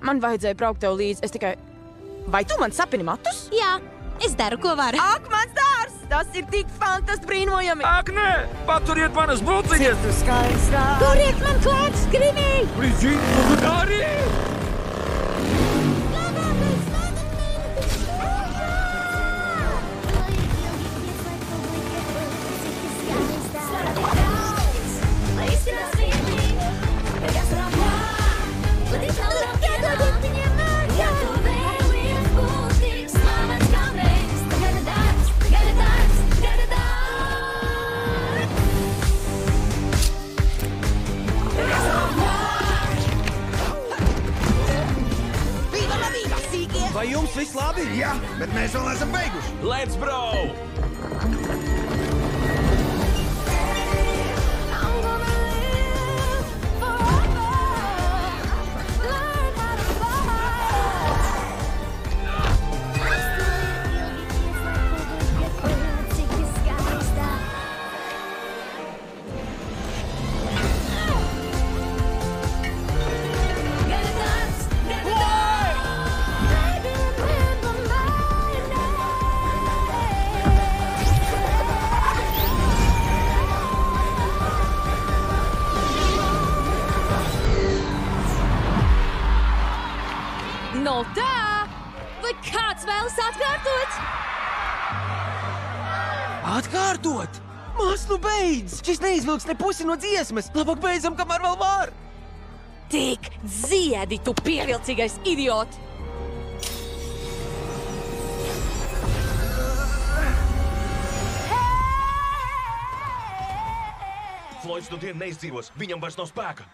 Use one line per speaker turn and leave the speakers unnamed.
Man vajadzēja braukt tev līdzi, es tikai... Vai tu man sapini matus?
Jā, es daru, ko varu.
Ak, mans dārs! Tas ir tik fantastiski brīnojami!
Ak, nē! Paturiet manas būciņas!
Tu skaistā!
Turiet man klāt, Skrimī!
Brīdžīt, tu arī!
Vai jums viss labi?
Jā, bet mēs vēl neesam beiguši.
Let's bro!
No tā! Vai kāds vēlas atkārtot?
Atkārtot! Mās, nu beidz! Šis neizvilks ne pusi no dziesmas! Labāk beidzam, kamēr vēl var!
Tik dziedi, tu pievilcīgais idiot!
Floyds no dienu neizdzīvos, viņam vairs nav spēka.